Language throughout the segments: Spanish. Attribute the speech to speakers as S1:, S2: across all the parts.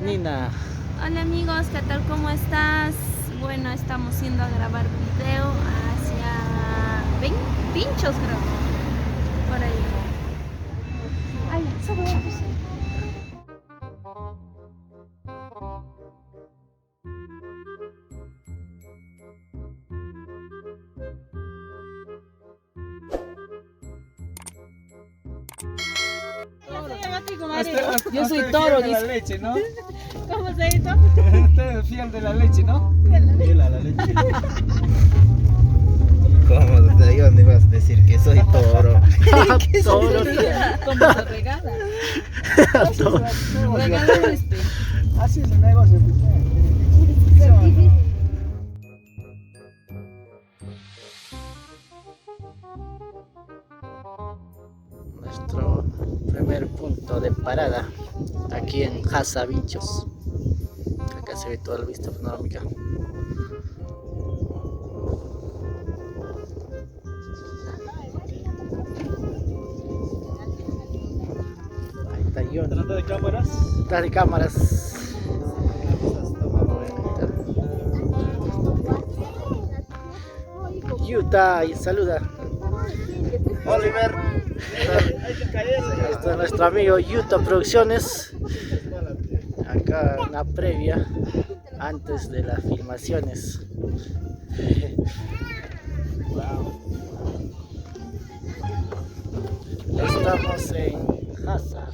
S1: Nina.
S2: Hola amigos, ¿qué tal? ¿Cómo estás? Bueno, estamos yendo a grabar video hacia Pinchos, creo. Por ahí. Ay,
S3: Yo soy toro,
S4: de la leche, ¿no?
S2: ¿Cómo se hizo?
S4: Usted es fiel de la leche, ¿no?
S3: Fiel a la leche.
S1: ¿Cómo te digo? ¿Dónde vas a decir que soy toro?
S3: Toro. ¿Cómo se regala? Regala este.
S4: Así es el negocio.
S1: Nuestro primer punto de parada aquí en Hasa Vinchos. Acá se ve toda la vista panorámica. Ahí está John.
S4: Trata de cámaras.
S1: Detrás de cámaras. Yuta, y saluda.
S4: Oliver.
S1: Ahí está nuestro amigo Yuta Producciones. Acá en la previa, antes de las filmaciones. Estamos en Hasa.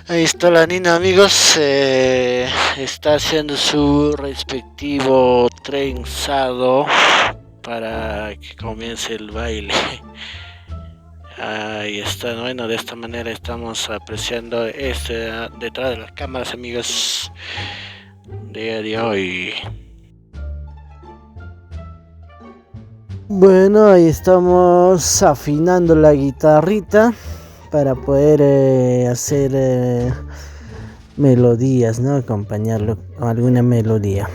S1: Ahí está la Nina, amigos. Está haciendo su respectivo trenzado para que comience el baile. Ahí está, bueno, de esta manera estamos apreciando detrás de las cámaras, amigos, día de hoy. Bueno, ahí estamos afinando la guitarrita para poder hacer melodías, ¿no? Acompañarlo con alguna melodía.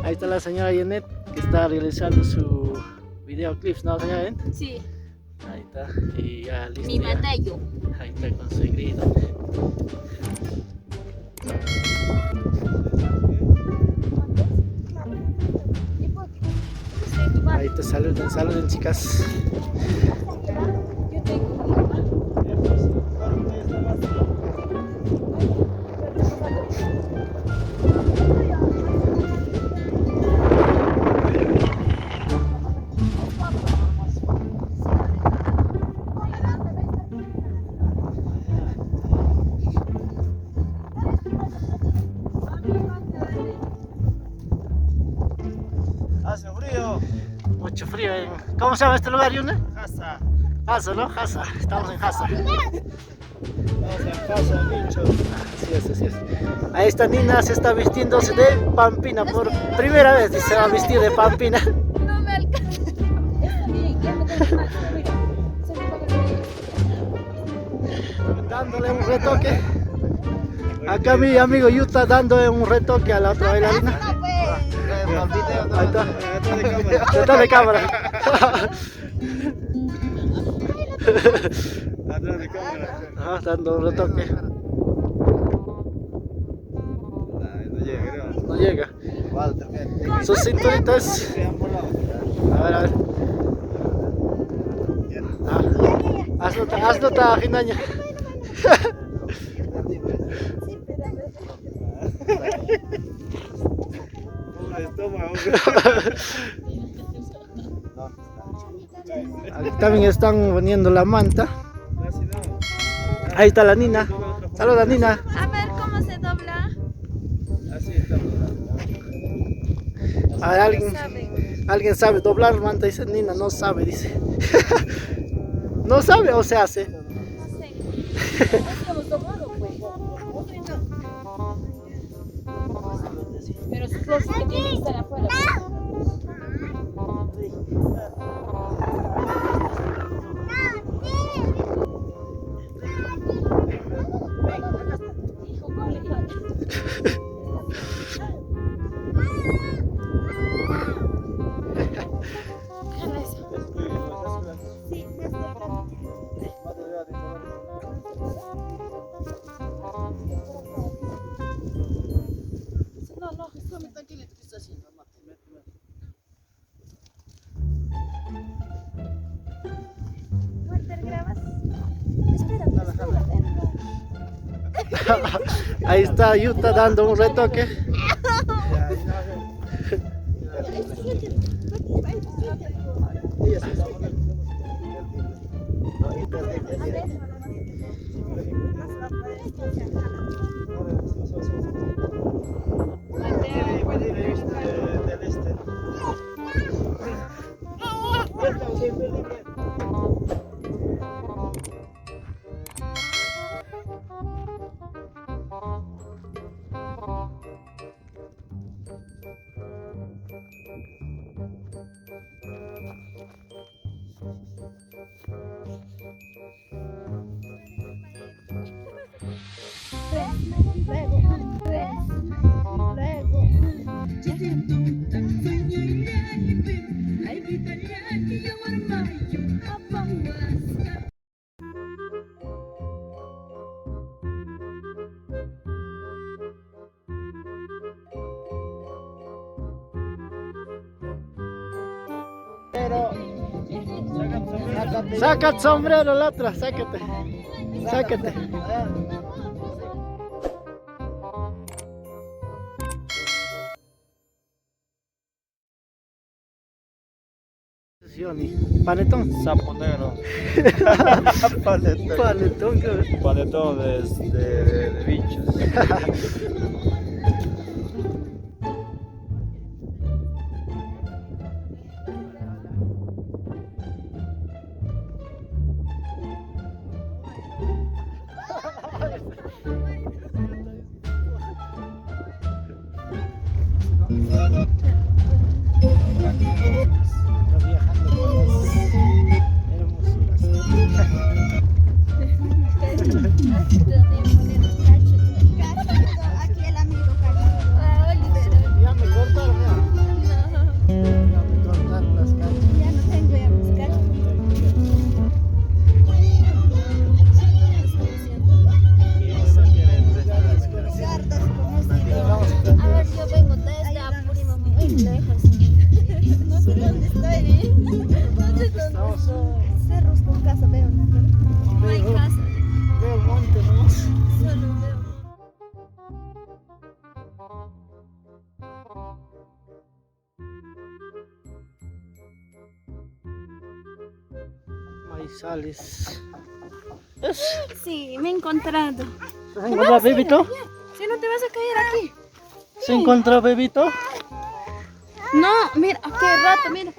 S1: Ahí está la señora Janet que está realizando su videoclips, ¿no, señora Janet?
S2: Sí,
S1: Ahí está, y ya listo.
S2: mi batallo.
S1: Ahí está con su grito. Ahí está, saluden, saluden, chicas.
S4: Hace frío.
S1: Mucho frío. ¿Cómo se llama este lugar, Yune?
S4: Hasa.
S1: Hasa, ¿no? Hasa. Estamos en Hasa.
S4: Estamos en Hasa, Vinchos.
S1: Así es, así es. Ahí está Nina, se está vistiéndose de Pampina por primera vez. Dice, se va a vestir de Pampina.
S2: No me alcanza.
S1: Dándole un retoque. Acá mi amigo Yuta dándole un retoque a la otra bailarina. Ahí está. Detrás de cámara.
S4: Atrás de cámara.
S1: Ah, dando un retoque.
S4: No llega, creo.
S1: No llega. Sus cinturitas. A ver, a ver. Haz nota, Ginaña.
S4: Pobre estómago.
S1: Aquí también están poniendo la manta.
S4: Así no.
S1: Ahí está la Nina. Saluda, Nina.
S2: A ver cómo se dobla.
S4: Así estamos.
S1: A ver,
S2: Sabe.
S1: alguien sabe doblar manta, dice Nina, no sabe, dice. No sabe o se hace.
S2: No sé.
S3: Pero sus flores que tienen que estar afuera.
S2: Sí.
S1: Ahí está Yuta dando un retoque. Saca el sombrero, la otra, sácate. Sácate. Panetón.
S4: Sapo negro. Panetón.
S1: Panetón, cabrón.
S4: Panetón de bichos.
S2: Aquí el amigo Carlos.
S1: Ya me cortaron, ya. Ya me cortaron las cachas.
S2: Ya no tengo ya mis cachos. Gardas conocido. A ver, yo vengo desde Apurímac. Ay, me dejas. No sé dónde estoy. No sé dónde estoy. Cerros con casa, veo. No hay casa.
S1: Veo monte nomás.
S2: Solo veo.
S1: Maizales.
S2: Sí, me he encontrado.
S1: ¿Se encontró Bebito?
S2: Si no te vas a caer aquí.
S1: ¿Se encontró Bebito?
S2: No, mira, qué rato, mira.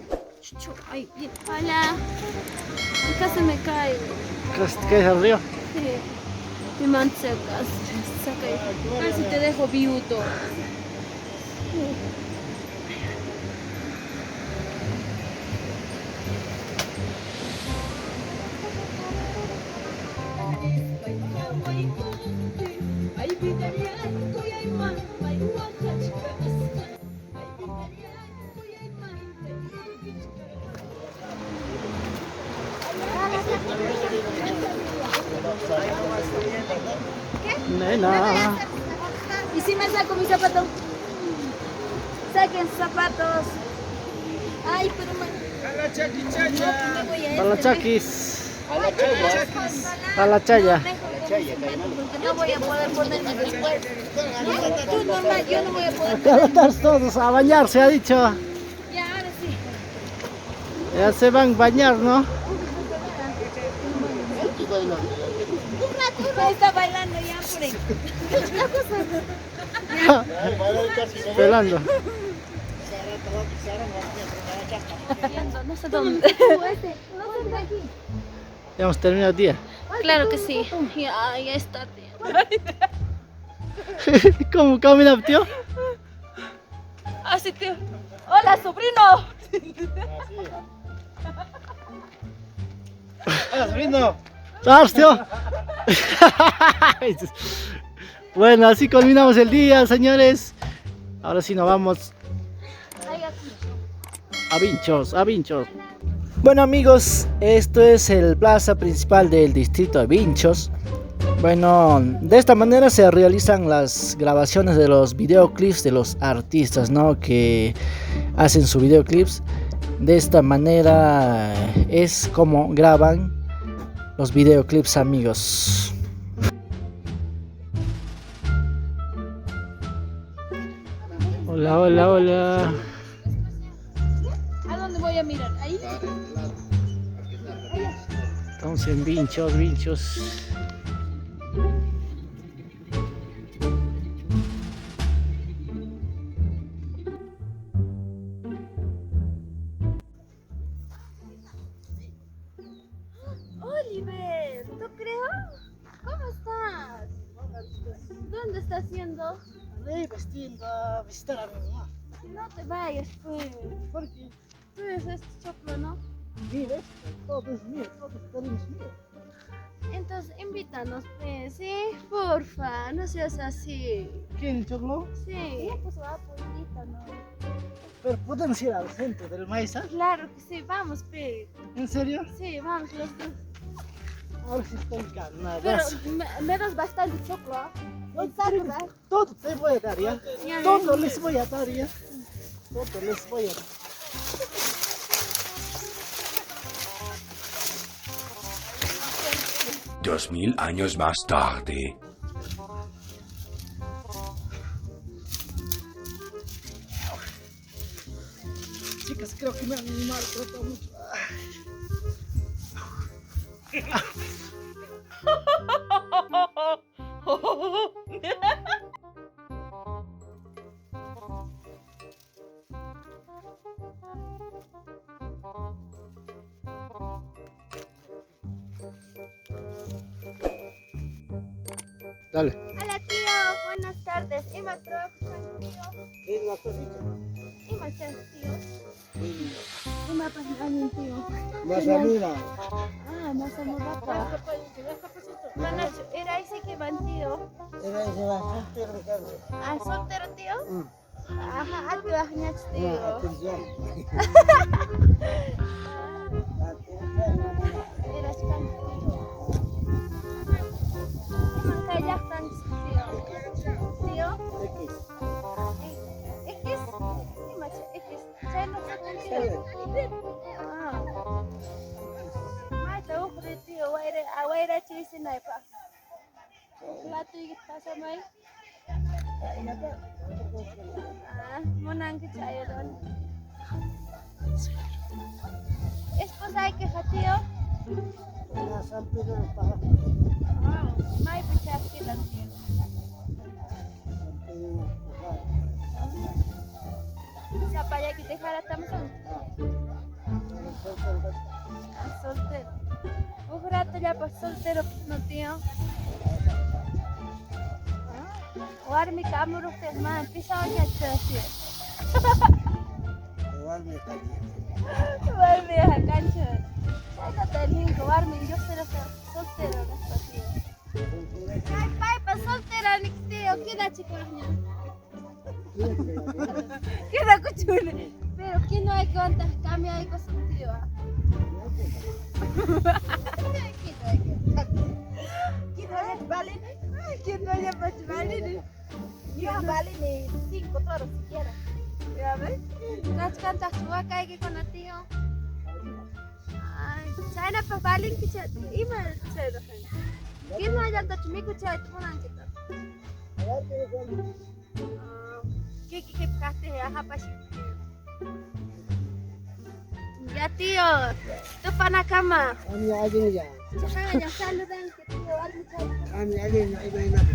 S2: Chuchu, ay, bien. Hola. Acá se me cae.
S1: ¿Qué es el río?
S2: Sí. Mi man se cae. A ver si te dejo viudo.
S1: Nena.
S2: ¿Y si me saco mis zapatos? Saquen sus zapatos. Ay, pero
S1: A la chaquis. A la chaya.
S2: no voy a poder ponerme después. Tú normal, yo no voy a poder.
S1: Acá están todos a bañarse, ha dicho.
S2: Ya, ahora sí.
S1: Ya se van a bañar, ¿no?
S2: Ahí está bailando ya, por ahí.
S1: Pelando.
S2: No sé dónde.
S1: Ya hemos terminado el día.
S2: Claro que sí. Ya es tarde.
S1: ¿Cómo camina, tío?
S2: Así, tío. Hola, sobrino.
S4: ¡Sobrino!
S1: ¡Vamos, tío! Bueno, así culminamos el día, señores. Ahora sí nos vamos a Vinchos, a Vinchos. Bueno, amigos, esto es el plaza principal del distrito de Vinchos. Bueno, de esta manera se realizan las grabaciones de los videoclips de los artistas, ¿no? Que hacen sus videoclips. De esta manera es como graban los videoclips, amigos. Hola, hola, hola.
S3: ¿A dónde voy a mirar? Ahí.
S1: Estamos en Vinchos, Vinchos.
S2: Oliver, ¿tú creo? ¿Cómo estás? ¿Dónde estás yendo?
S1: Vestiendo a visitar a mi mamá.
S2: No te vayas, pues.
S1: Porque,
S2: Tú eres este choclo, ¿no?
S1: mire, todo es mío, todo es mío.
S2: Entonces invítanos, pues, ¿sí? Porfa, no seas así.
S1: ¿Quién, Choclo?
S2: Sí. Pues va, pues invítanos.
S1: Pero podemos ir al centro del Maiza.
S2: Claro que sí, vamos, pe.
S1: ¿En serio?
S2: Sí, vamos los dos.
S1: Ahora sí estoy ganado.
S2: Pero me das bastante choclo, ¿ah? Un saco, ¿verdad?
S1: Todo te voy a dar ya.
S2: Ya,
S1: Todo les voy a dar ya. Todo les voy a dar.
S5: Dos mil años más tarde.
S1: Chicas, creo que me han maltratado mucho. Dale.
S2: Hola, tío. Buenas tardes. Ima,
S1: ¿Qué es la cosita?
S2: Ima, tío. Ima, pangangin, tío.
S1: Vas a mirar.
S2: Ah, masa mo ba pa? Mana, era ese que van, tío.
S1: Era ese va soltero, Carlos.
S2: Ah, soltero, tío. Ajá, ati bahnya, tío.
S1: Atención.
S2: Era kan, tío. Imang kayak tan, tío. Tío. X. Ima, X. Saya no sé, tío. Ah. Mai tahu kuri tío, waira chisi na pa. Lato yung pasa mai. Ah, munang kichayo don. Esposa hay que tío.
S1: Una San Pedro de Paja.
S2: Wow, mai pichas que la tío. Siapa ya kita harap tamson? Ah, soltero. Rato ya pues soltero, no tío. Warmi kamu ruktes man, pisaunya cerasi.
S1: Warmi tadi.
S2: Warmi ya kanca. Saya tadi ke warmi yo será soltero la tío. Ay, pai, soltera ni tío, queda chicoña. Queda cuchule. Pero aquí no hay cuantas cambia hay cosas tío. ¿Quién no haya vale? Yo vale ni 5 toros siquiera. ¿Ya ves? Las cantas tú acá que con el tío. Ay, saya pa vale que se email se do. ¿Quién no haya dado mi cucha y tú nan kita? ¿Qué pagaste ya apa sih? Ya tío, tu pana kama.
S1: Kami aja nih ya.
S2: Jangan yang saludan ke tío, algo
S1: Kami aja nih, ibu enak.